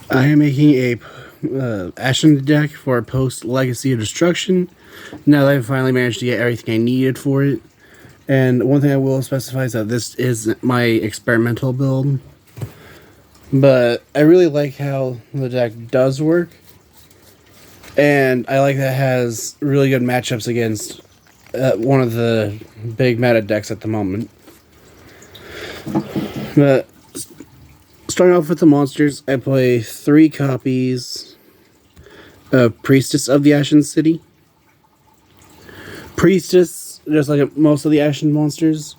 I am making a ashened deck for post Legacy of Destruction. Now that I've finally managed to get everything I needed for it. And one thing I will specify is that this is my experimental build. But I really like how the deck does work. And I like that it has really good matchups against one of the big meta decks at the moment. But starting off with the monsters, I play 3 copies of Priestess of the Ashen City. Priestess, just like most of the Ashen monsters,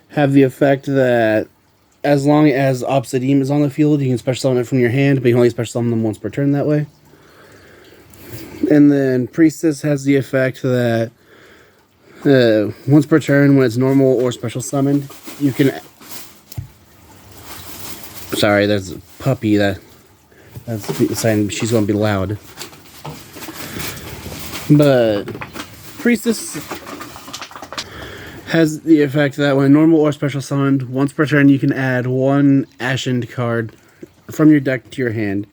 have the effect that as long as Obsidian is on the field, you can special summon it from your hand, but you can only special summon them once per turn that way. And then Priestess has the effect that once per turn, when it's normal or special summoned, you can... Sorry, there's a puppy that's saying she's going to be loud. But Priestess has the effect that when normal or special summoned, once per turn, you can add 1 ashened card from your deck to your hand.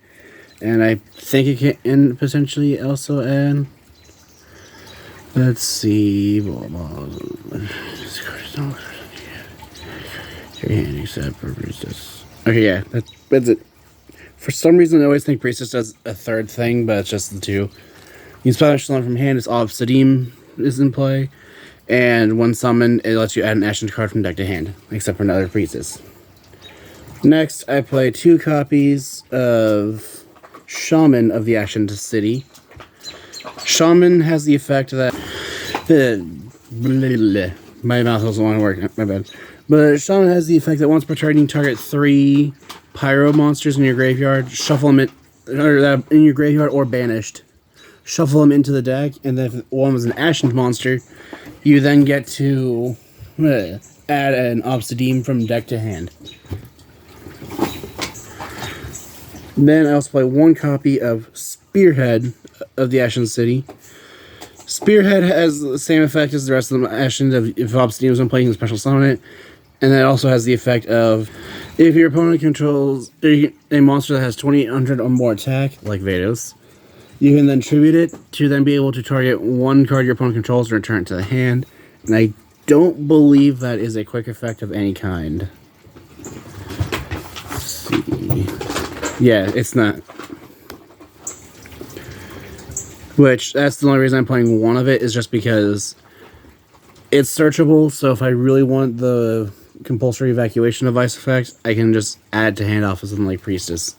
And I think it can potentially also add... Let's see... Your hand except for Priestess. Okay, yeah, that's it. For some reason, I always think Priestess does a third thing, but it's just the 2. You can special summon from hand, it's Obsidian is in play. And when summoned, it lets you add an ashen card from deck to hand, except for another Priestess. Next, I play 2 copies of Shaman of the Ashened City. Shaman has the effect that... my mouth doesn't want to work, my bad. But Shaman has the effect that once per turn, you can target 3 Pyro monsters in your graveyard, shuffle them in your graveyard or banished. Shuffle them into the deck, and then if one was an Ashened monster, you then get to add an Obsidian from deck to hand. Then I also play 1 copy of Spearhead of the Ashen City. Spearhead has the same effect as the rest of the Ashen. If Obsidian was in play, you can special summon it. And then it also has the effect of, if your opponent controls a monster that has 2800 or more attack, like Vados, you can then tribute it to then be able to target 1 card your opponent controls and return it to the hand. And I don't believe that is a quick effect of any kind. Let's see. Yeah, it's not. Which, that's the only reason I'm playing 1 of it, is just because it's searchable, so if I really want the compulsory evacuation device effect, I can just add to hand off of something like Priestess.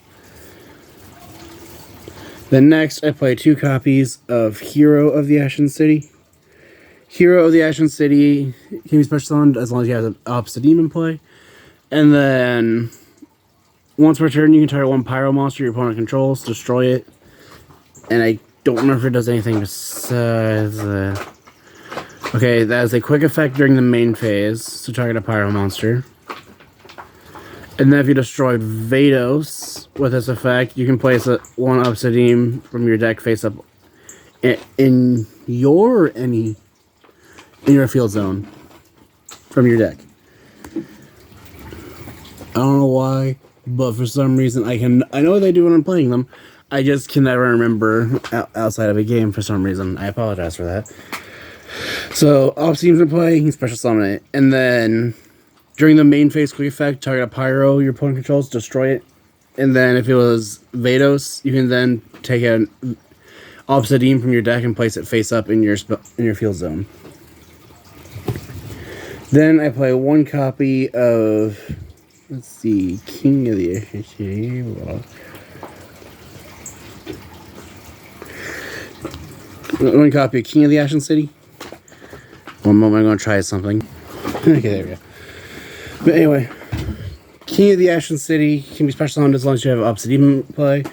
Then next, I play 2 copies of Hero of the Ashen City. Hero of the Ashen City can be special summoned as long as you have an Obsidian in play. And then, once per turn, you can target 1 Pyro monster your opponent controls, destroy it. And I don't remember if it does anything besides that. Okay, that is a quick effect during the main phase to target a Pyro monster. And then if you destroy Vados with this effect, you can place 1 Obsidian from your deck face up in your field zone from your deck. I don't know why, but for some reason I know they do when I'm playing them. I just can never remember outside of a game for some reason. I apologize for that. So, Obsidian's in play, you can special summon it. And then, during the main phase quick effect, target a Pyro your opponent controls, destroy it. And then, if it was Vados, you can then take an Obsidian from your deck and place it face up in your field zone. Then, I play 1 copy of... Let's see, King of the Ashen City. One copy of King of the Ashen City. One moment, I'm going to try something. Okay, there we go. But anyway, King of the Ashen City can be special summoned as long as you have Obsidian play.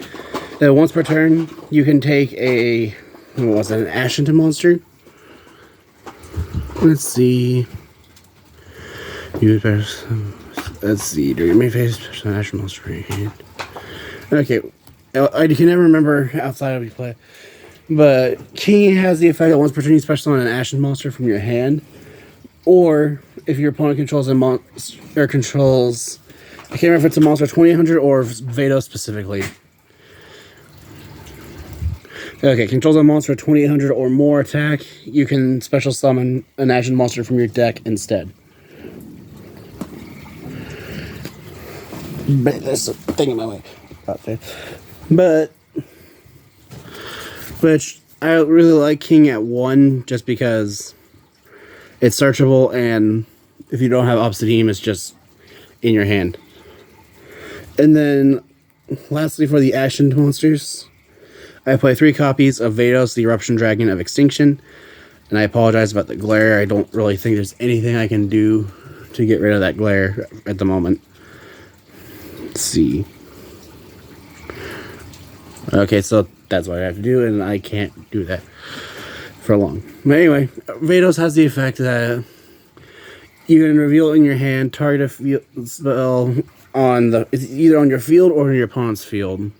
Once per turn, you can take an Ashen monster. Let's see. Let's see. Do your main phase special Ashen monster in your hand. Okay, I can never remember outside of your play. But King has the effect that once per turn you special summon an Ashen monster from your hand. Or if your opponent controls a monster or controls, I can't remember if it's a monster 2800 or Vados specifically. Okay, controls a monster with 2800 or more attack. You can special summon an ashen monster from your deck instead. But there's a thing in my way. But which I really like King at 1 just because it's searchable, and if you don't have Obsidian, it's just in your hand. And then lastly, for the ashened monsters, I play 3 copies of Vados, the Eruption Dragon of Extinction. And I apologize about the glare. I don't really think there's anything I can do to get rid of that glare at the moment. Let's see. Okay, so that's what I have to do, and I can't do that for long. But anyway, Vados has the effect that you can reveal in your hand, target a field spell on it's either on your field or in your opponent's field.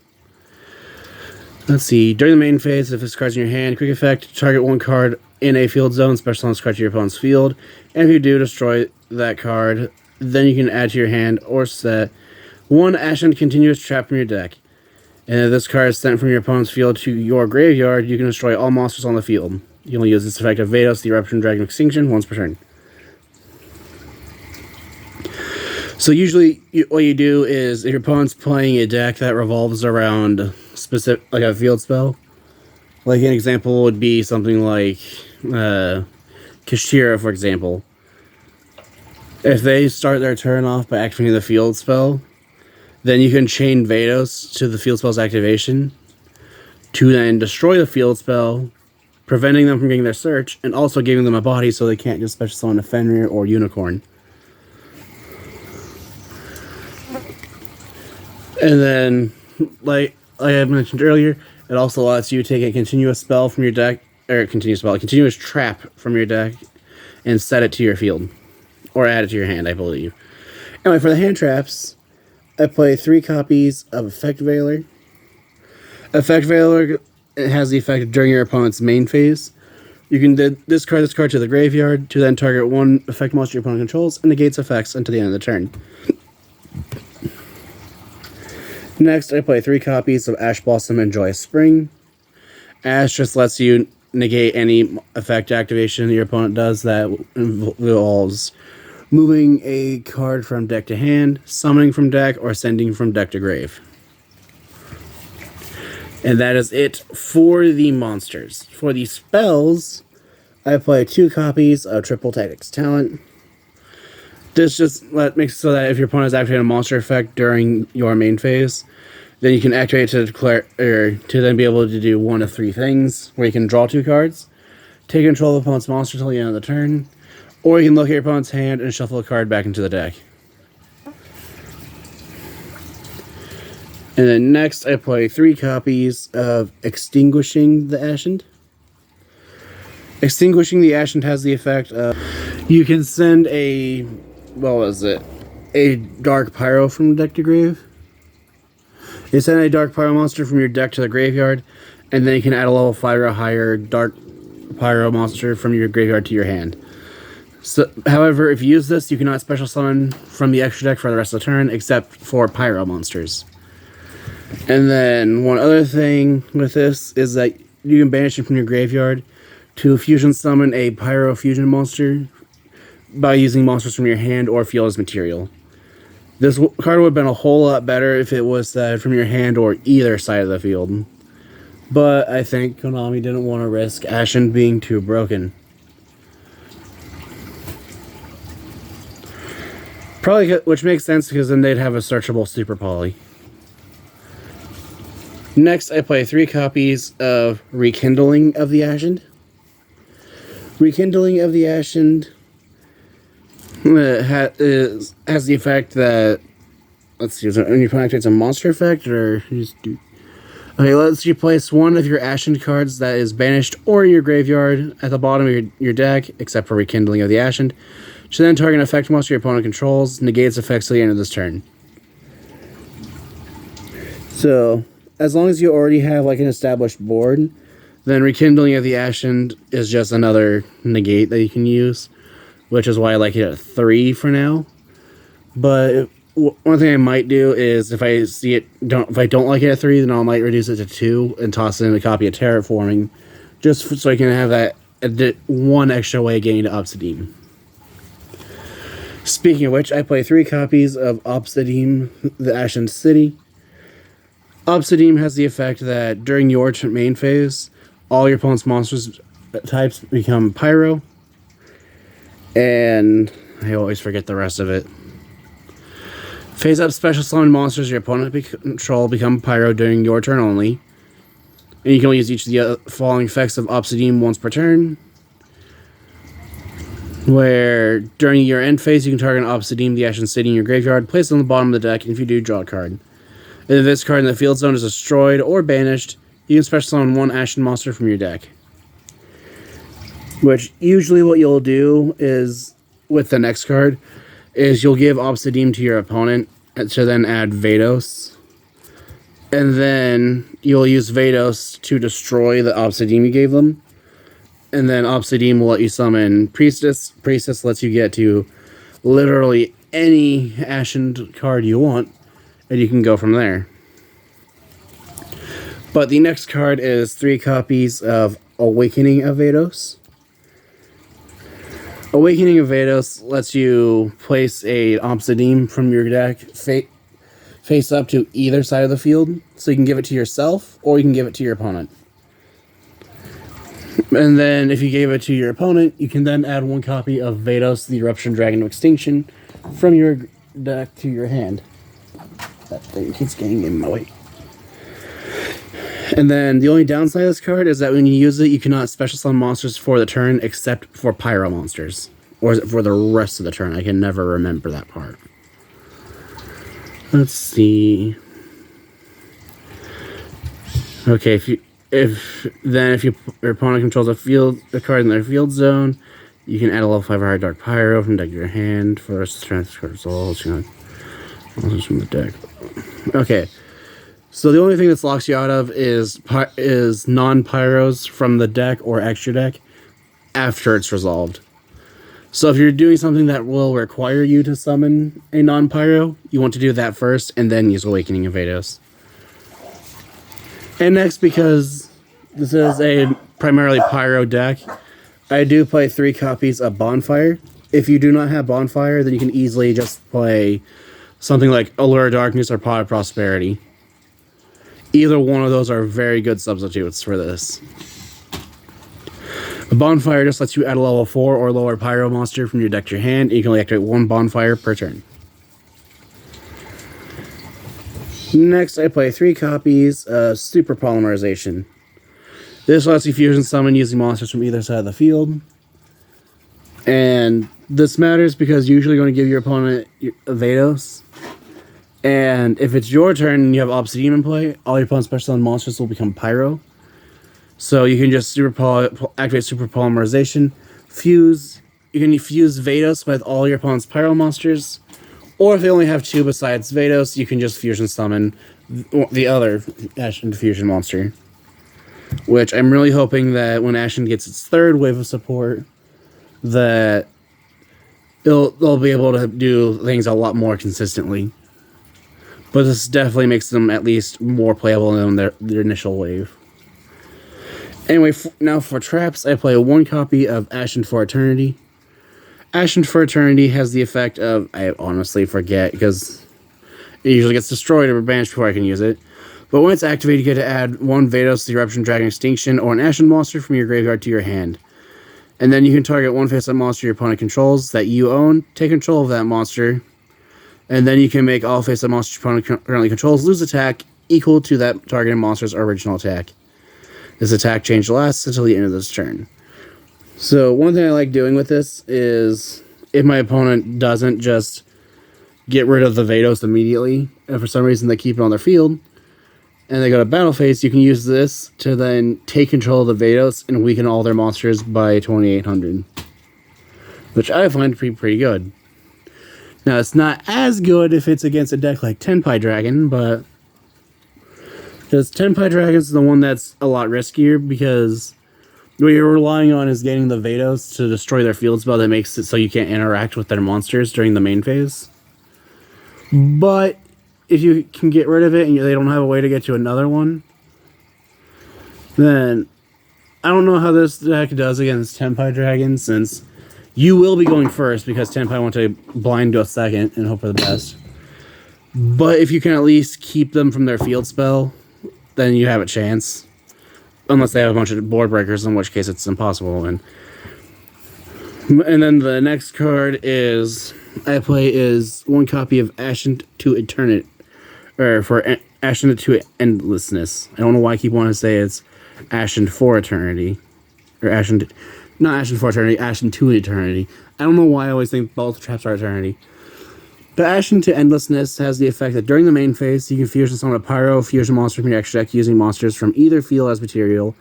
Let's see. During the main phase, if this card's in your hand, quick effect, target 1 card in a field zone, special summon this card to your opponent's field. And if you do, destroy that card. Then you can add to your hand or set 1 ashen continuous trap from your deck. And if this card is sent from your opponent's field to your graveyard, you can destroy all monsters on the field. You only use this effect of Vados, the Eruption Dragon of Extinction, once per turn. So usually, what you do is, if your opponent's playing a deck that revolves around specific, like a field spell, like an example would be something like Kashira, for example. If they start their turn off by activating the field spell, then you can chain Vados to the field spell's activation to then destroy the field spell, preventing them from getting their search, and also giving them a body so they can't just special summon a Fenrir or Unicorn. And then, like I had mentioned earlier, it also lets you take a continuous spell from your deck, or a continuous trap from your deck, and set it to your field. Or add it to your hand, I believe. Anyway, for the hand traps, I play 3 copies of Effect Veiler. Effect Veiler has the effect during your opponent's main phase. You can discard this card to the graveyard to then target 1 effect monster your opponent controls and negates effects until the end of the turn. Next, I play 3 copies of Ash Blossom and Joyous Spring. Ash just lets you negate any effect activation your opponent does that involves moving a card from deck to hand, summoning from deck, or sending from deck to grave. And that is it for the monsters. For the spells, I play 2 copies of Triple Tactics Talent. This just makes it so that if your opponent has activated a monster effect during your main phase, then you can activate it to declare, or to then be able to do 1 of 3 things, where you can draw 2 cards, take control of the opponent's monster until the end of the turn, or you can look at your opponent's hand and shuffle a card back into the deck. And then next, I play 3 copies of Extinguishing the Ashened. Extinguishing the Ashened has the effect of you can send a Dark Pyro from deck to grave. You send a Dark Pyro monster from your deck to the graveyard, and then you can add a level 5 or higher Dark Pyro monster from your graveyard to your hand. So, however, if you use this, you cannot special summon from the extra deck for the rest of the turn, except for Pyro monsters. And then one other thing with this is that you can banish it from your graveyard to fusion summon a Pyro fusion monster by using monsters from your hand or field as material. This card would have been a whole lot better if it was from your hand or either side of the field. But I think Konami didn't want to risk Ashen being too broken. Probably, which makes sense because then they'd have a searchable Super Poly. Next, I play 3 copies of Rekindling of the Ashened. Rekindling of the Ashened has the effect that, let's see, when you activate a monster effect, or just do. Okay, let's you place 1 of your Ashened cards that is banished or in your graveyard at the bottom of your deck, except for Rekindling of the Ashened. Should then target an effect monster your opponent controls, negates effects till the end of this turn. So, as long as you already have like an established board, then Rekindling of the Ashened is just another negate that you can use, which is why I like it at 3 for now. But one thing I might do is if I see it, if I don't like it at 3, then I might reduce it to 2 and toss in a copy of Terraforming, so I can have that one extra way of getting to Obsidian. Speaking of which, I play 3 copies of Obsidian, the Ashened City. Obsidian has the effect that during your main phase, all your opponent's monsters types become Pyro. And I always forget the rest of it. Phase up special summon monsters your opponent control become Pyro during your turn only. And you can only use each of the following effects of Obsidian once per turn. Where during your end phase, you can target an Obsidian, the Ashen City in your graveyard, place it on the bottom of the deck, and if you do, draw a card. And if this card in the field zone is destroyed or banished, you can special summon 1 Ashen monster from your deck. Which usually what you'll do is, with the next card, is you'll give Obsidian to your opponent to then add Vados. And then you'll use Vados to destroy the Obsidian you gave them. And then Obsidian will let you summon Priestess. Priestess lets you get to literally any Ashen card you want, and you can go from there. But the next card is 3 copies of Awakening of Vados. Awakening of Vados lets you place a Obsidian from your deck face up to either side of the field, so you can give it to yourself or you can give it to your opponent. And then if you gave it to your opponent, you can then add 1 copy of Vados, the Eruption Dragon of Extinction, from your deck to your hand. That thing keeps getting in my way. And then the only downside of this card is that when you use it, you cannot special summon monsters for the turn except for Pyro monsters. Or is it for the rest of the turn? I can never remember that part. Let's see. Okay, if your opponent controls a card in their field zone, you can add a level 5 or higher Dark Pyro from the deck to your hand for strength results. From the deck. Okay, so the only thing this locks you out of is non-pyros from the deck or extra deck after it's resolved. So if you're doing something that will require you to summon a non-pyro, you want to do that first and then use Awakening of Vados. And next, because this is a primarily Pyro deck, I do play 3 copies of Bonfire. If you do not have Bonfire, then you can easily just play something like Allure of Darkness or Pot of Prosperity. Either one of those are very good substitutes for this. A Bonfire just lets you add a level 4 or lower Pyro monster from your deck to your hand, and you can only activate 1 Bonfire per turn. Next, I play 3 copies of Super Polymerization. This lets you fusion summon using monsters from either side of the field. And this matters because you're usually going to give your opponent Vados. And if it's your turn and you have Obsidian in play, all your opponent's special summon monsters will become Pyro. So you can just activate Super Polymerization. You can fuse Vados with all your opponent's Pyro monsters. Or if they only have 2 besides Vados, you can just fusion summon the other Ashen fusion monster. Which I'm really hoping that when Ashen gets its 3rd wave of support, that they'll be able to do things a lot more consistently. But this definitely makes them at least more playable than their initial wave. Anyway, now for traps, I play 1 copy of Ashen for Eternity. Ashen for Eternity has the effect of, I honestly forget, because it usually gets destroyed or banished before I can use it. But when it's activated, you get to add 1 Vados, the Eruption Dragon Extinction, or an Ashen monster from your graveyard to your hand. And then you can target 1 face-up monster your opponent controls that you own, take control of that monster, and then you can make all face-up monsters your opponent currently controls lose attack equal to that targeted monster's original attack. This attack change lasts until the end of this turn. So one thing I like doing with this is if my opponent doesn't just get rid of the Vados immediately, and for some reason they keep it on their field, and they go to battle phase, you can use this to then take control of the Vados and weaken all their monsters by 2,800. Which I find to be pretty good. Now, it's not as good if it's against a deck like Tenpai Dragon, but because Tenpai Dragon is the one that's a lot riskier, because what you're relying on is getting the Vados to destroy their field spell that makes it so you can't interact with their monsters during the main phase. But if you can get rid of it and they don't have a way to get to another one, then I don't know how this deck does against Tenpai Dragon, since you will be going first because Tenpai want to blind to a second and hope for the best. But if you can at least keep them from their field spell, then you have a chance. Unless they have a bunch of board breakers, in which case it's impossible. And then the next card I play is one copy of Ashened to Eternity, or for Ashened to Endlessness. I don't know why I keep wanting to say it's Ashened for Eternity, or Ashened, not Ashened for Eternity, Ashened to Eternity. I don't know why I always think both traps are Eternity. But Ashened to Endlessness has the effect that during the main phase, you can fusion summon a Pyro fusion monster from your extra deck using monsters from either field as material,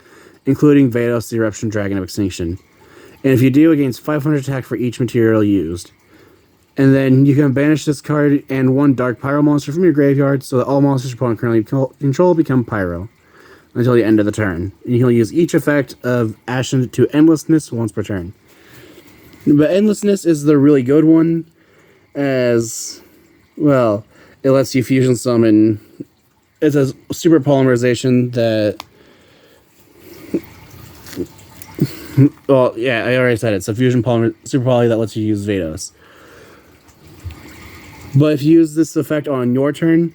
including Vados, the Eruption Dragon of Extinction. And if you do, it gains 500 attack for each material used. And then you can banish this card and one Dark Pyro monster from your graveyard so that all monsters your opponent currently control become Pyro until the end of the turn. And you can use each effect of Ashened to Endlessness once per turn. But Endlessness is the really good one, as, well, it lets you fusion summon. It's a super polymerization that, well, yeah, I already said it. It's a fusion super poly that lets you use Vados. But if you use this effect on your turn,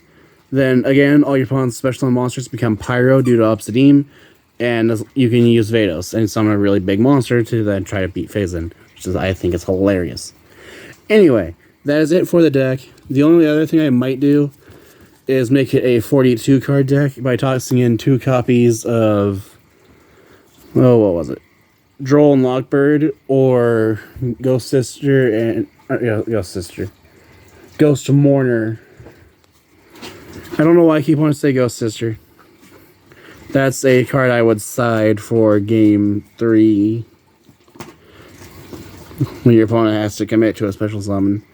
then again, all your opponent's special summon monsters become Pyro due to Obsidian, and you can use Vados and summon a really big monster to then try to beat Phazon, which is, I think, is hilarious. Anyway, that is it for the deck. The only other thing I might do is make it a 42 card deck by tossing in 2 copies of, oh, what was it? Droll and Lockbird, or Ghost Sister and Ghost Mourner. I don't know why I keep wanting to say Ghost Sister. That's a card I would side for game 3 when your opponent has to commit to a special summon.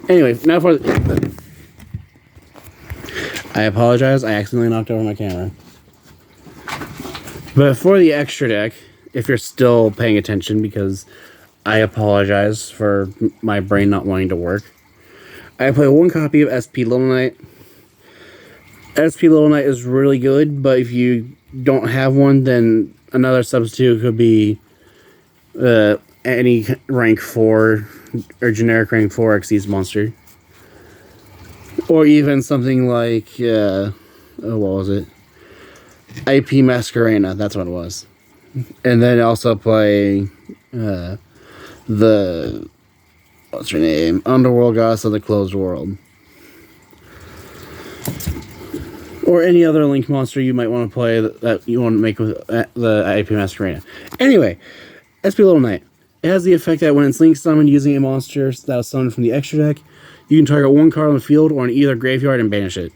Anyway, now for I apologize, I accidentally knocked over my camera. But for the extra deck, if you're still paying attention, because I apologize for my brain not wanting to work, I play 1 copy of SP Little Knight. SP Little Knight is really good, but if you don't have one, then another substitute could be any rank 4 or generic rank 4 Xyz monster. Or even something like, what was it? IP Masquerena, that's what it was. And then also play the, what's her name? Underworld Goddess of the Closed World. Or any other Link monster you might want to play that you want to make with the IP Masquerena. Anyway, SP Little Knight. It has the effect that when it's Link summoned using a monster that was summoned from the extra deck, you can target 1 card on the field or in either graveyard and banish it.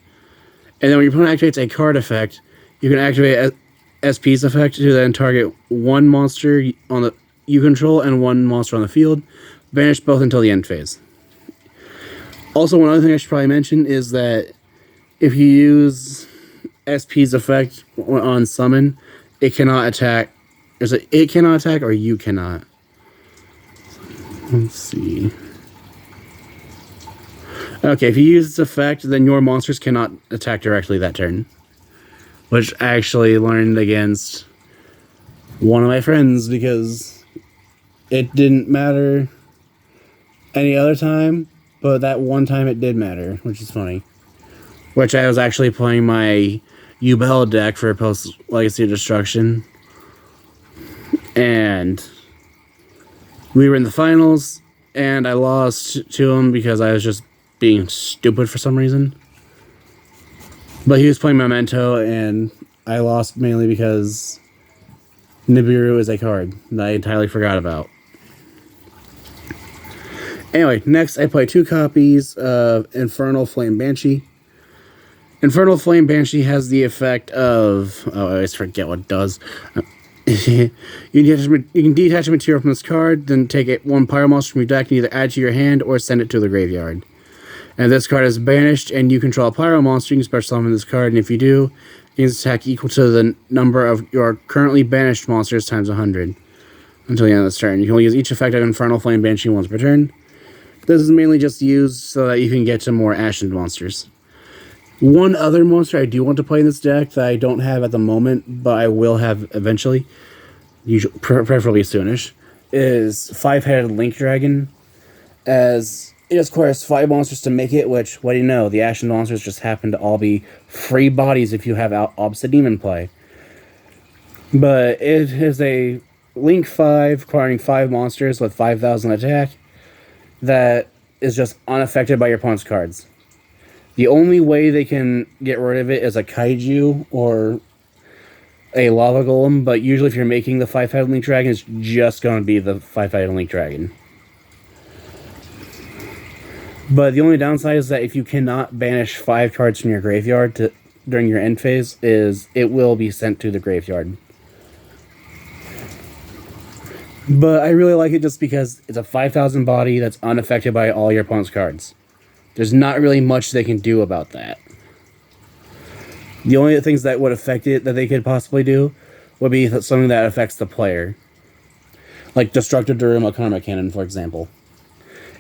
And then when your opponent activates a card effect, you can activate SP's effect to then target 1 monster on the you control and 1 monster on the field, banish both until the end phase. Also, one other thing I should probably mention is that if you use SP's effect on summon, it cannot attack. Is it cannot attack or you cannot? Let's see. Okay, if you use this effect, then your monsters cannot attack directly that turn. Which I actually learned against one of my friends because it didn't matter any other time, but that one time it did matter, which is funny. Which I was actually playing my Yubel deck for post-Legacy of Destruction. And we were in the finals, and I lost to him because I was just being stupid for some reason. But he was playing Memento, and I lost mainly because Nibiru is a card that I entirely forgot about. Anyway, next I play 2 copies of Infernal Flame Banshee. Infernal Flame Banshee has the effect of... Oh, I always forget what it does. You can detach a material from this card, then take 1 Pyro monster from your deck and either add to your hand or send it to the graveyard. And if this card is banished and you control a Pyro monster, you can special summon this card, and if you do, it gains attack equal to the number of your currently banished monsters times 100 until the end of this turn. You can only use each effect of Infernal Flame Banshee once per turn. This is mainly just used so that you can get to more ashened monsters. One other monster I do want to play in this deck that I don't have at the moment, but I will have eventually, usually, preferably soonish, is 5-headed Link Dragon, as it requires 5 monsters to make it, which, what do you know, the ashen monsters just happen to all be free bodies if you have Opposite Demon play. But it is a Link 5, requiring 5 monsters with 5,000 attack, that is just unaffected by your opponent's cards. The only way they can get rid of it is a Kaiju or a Lava Golem, but usually if you're making the 5-headed Link Dragon, it's just going to be the 5-headed Link Dragon. But the only downside is that if you cannot banish 5 cards from your graveyard during your end phase, is it will be sent to the graveyard. But I really like it just because it's a 5,000 body that's unaffected by all your opponent's cards. There's not really much they can do about that. The only things that would affect it that they could possibly do would be something that affects the player. Like Destructive Daruma Karma Cannon, for example.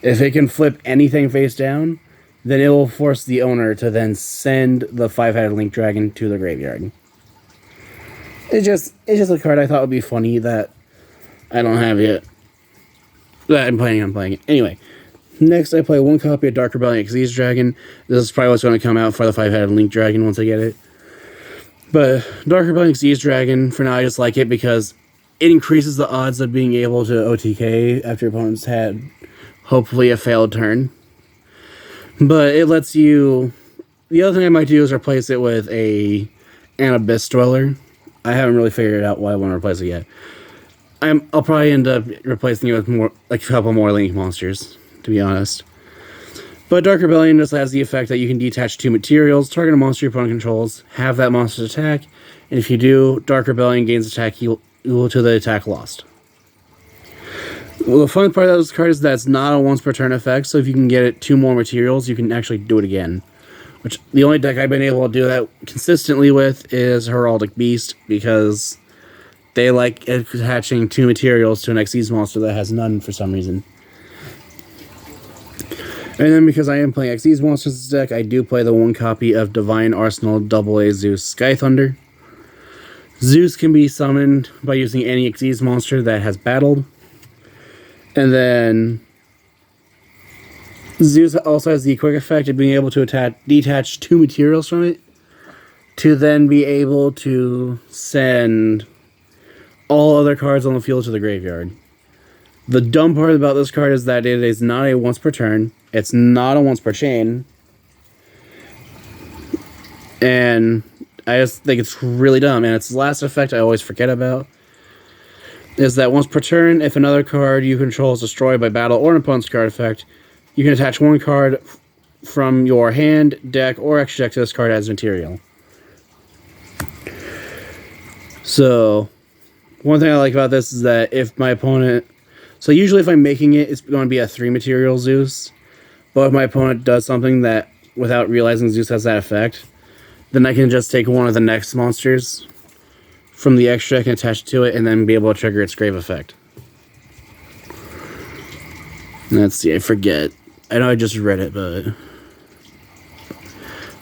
If it can flip anything face down, then it will force the owner to then send the 5-headed Link Dragon to the graveyard. It's just a card I thought would be funny that I don't have yet. That I'm planning on playing it. Anyway. Next, I play 1 copy of Dark Rebellion Xyz Dragon. This is probably what's going to come out for the 5-headed Link Dragon once I get it. But Dark Rebellion Xyz Dragon, for now, I just like it because it increases the odds of being able to OTK after your opponent's had, hopefully, a failed turn. But it lets you... The other thing I might do is replace it with an Abyss Dweller. I haven't really figured out why I want to replace it yet. I'll probably end up replacing it with a couple more Link monsters, to be honest. But Dark Rebellion just has the effect that you can detach 2 materials, target a monster your opponent controls, have that monster's attack, and if you do, Dark Rebellion gains attack equal to the attack lost. Well, the fun part of this card is that it's not a once per turn effect, so if you can get it 2 more materials, you can actually do it again. Which, the only deck I've been able to do that consistently with is Heraldic Beast, because they like attaching 2 materials to an Xyz monster that has none for some reason. And then because I am playing Xyz monsters deck, I do play the 1 copy of Divine Arsenal AA Zeus Sky Thunder. Zeus can be summoned by using any Xyz monster that has battled. And then Zeus also has the quick effect of being able to detach 2 materials from it, to then be able to send all other cards on the field to the graveyard. The dumb part about this card is that it is not a once per turn. It's not a once per chain. And I just think it's really dumb. And its last effect I always forget about is that once per turn, if another card you control is destroyed by battle or an opponent's card effect, you can attach 1 card from your hand, deck, or extra deck to this card as material. So, one thing I like about this is that if my opponent... So usually if I'm making it, it's going to be a 3 material Zeus. But if my opponent does something that, without realizing Zeus has that effect, then I can just take one of the next monsters from the extra deck and attach it to it, and then be able to trigger its grave effect. Let's see, I forget. I know I just read it, but...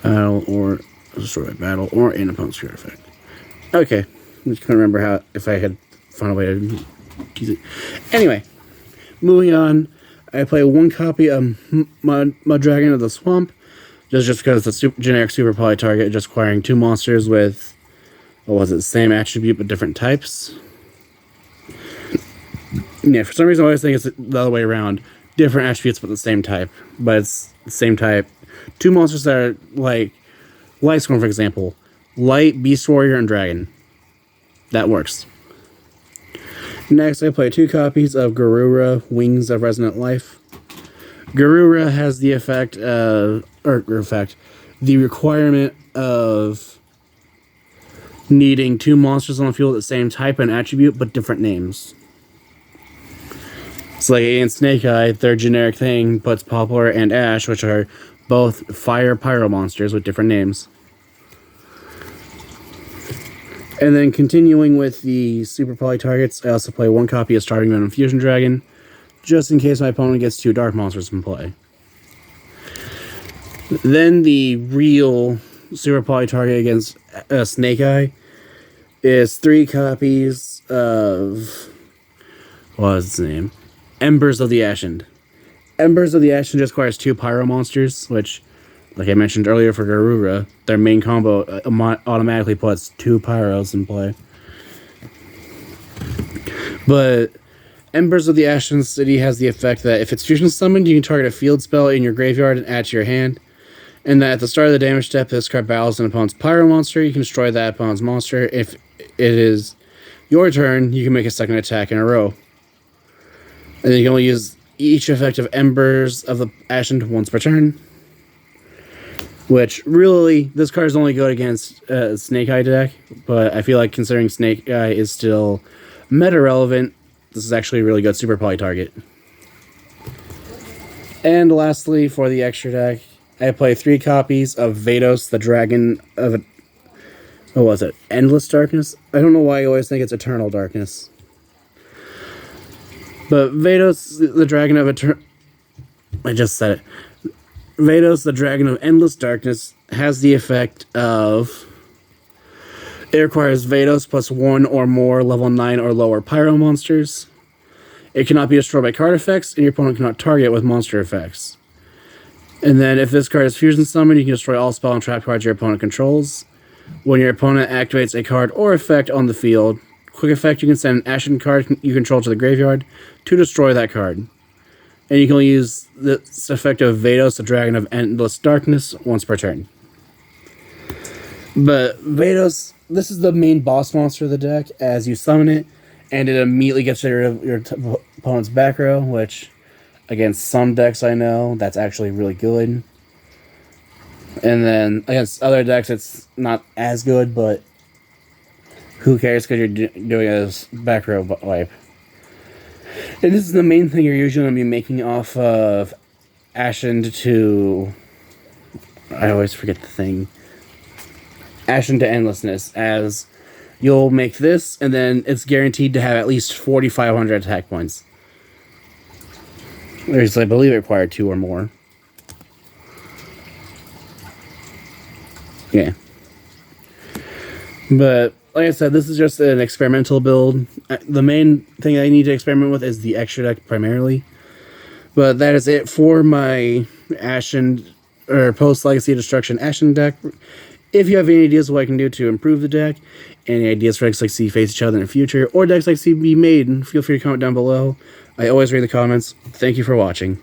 Battle or... Destroy battle or an opponent's grave effect. Okay. I just couldn't remember if I had found a way to use it. Anyway. Moving on. I play 1 copy of Mud Dragon of the Swamp. Just because it's a generic super poly target, just acquiring 2 monsters with... What was it? Same attribute, but different types. Yeah, for some reason I always think it's the other way around. Different attributes, but the same type. But it's the same type. 2 monsters that are like... Lightsworn, for example. Light, Beast Warrior, and Dragon. That works. Next, I play 2 copies of Garura, Wings of Resonant Life. Garura has the effect of... the requirement of needing 2 monsters on the field of the same type and attribute, but different names. It's like in Snake Eye, their generic thing puts Poplar and Ash, which are both fire pyro monsters with different names. And then continuing with the Super Poly targets, I also play 1 copy of Starving Venom Fusion Dragon. just in case my opponent gets 2 dark monsters in play. Then the real super poly target against Snake Eye is 3 copies of, what was its name? Embers of the Ashened. Embers of the Ashened just requires 2 pyro monsters, which, like I mentioned earlier for Garura, their main combo automatically puts 2 pyros in play. But Embers of the Ashen City has the effect that if it's fusion summoned, you can target a field spell in your graveyard and add to your hand. And that at the start of the damage step, this card battles an opponent's pyro monster, you can destroy that opponent's monster. If it is your turn, you can make a second attack in a row. And then you can only use each effect of Embers of the Ashen once per turn. Which, really, this card is only good against Snake Eye deck, but I feel like considering Snake Eye is still meta-relevant, this is actually a really good super poly target. And lastly, for the extra deck, I play 3 copies of Vados, the Dragon of... What was it? Endless Darkness? I don't know why I always think it's Eternal Darkness. But Vados, the Dragon of I just said it. Vados, the Dragon of Endless Darkness, has the effect of... It requires Vados plus 1 or more level 9 or lower pyro monsters. It cannot be destroyed by card effects, and your opponent cannot target it with monster effects. And then if this card is fusion summoned, you can destroy all spell and trap cards your opponent controls. When your opponent activates a card or effect on the field, quick effect, you can send an ashen card you control to the graveyard to destroy that card. And you can only use this effect of Vados, the Dragon of Endless Darkness, once per turn. But Vados, this is the main boss monster of the deck as you summon it, and it immediately gets rid of your opponent's back row, which, against some decks I know, that's actually really good. And then against other decks, it's not as good, but who cares because you're doing a back row wipe. And this is the main thing you're usually going to be making off of Ashened to... I always forget the thing. Ashen to Endlessness, as you'll make this, and then it's guaranteed to have at least 4,500 attack points. There's, I believe, it required 2 or more. Yeah. But, like I said, this is just an experimental build. The main thing I need to experiment with is the extra deck, primarily. But that is it for my Ashen, or Post-Legacy Destruction Ashen deck. If you have any ideas of what I can do to improve the deck, any ideas for decks like C face each other in the future, or decks like C be made, feel free to comment down below. I always read the comments. Thank you for watching.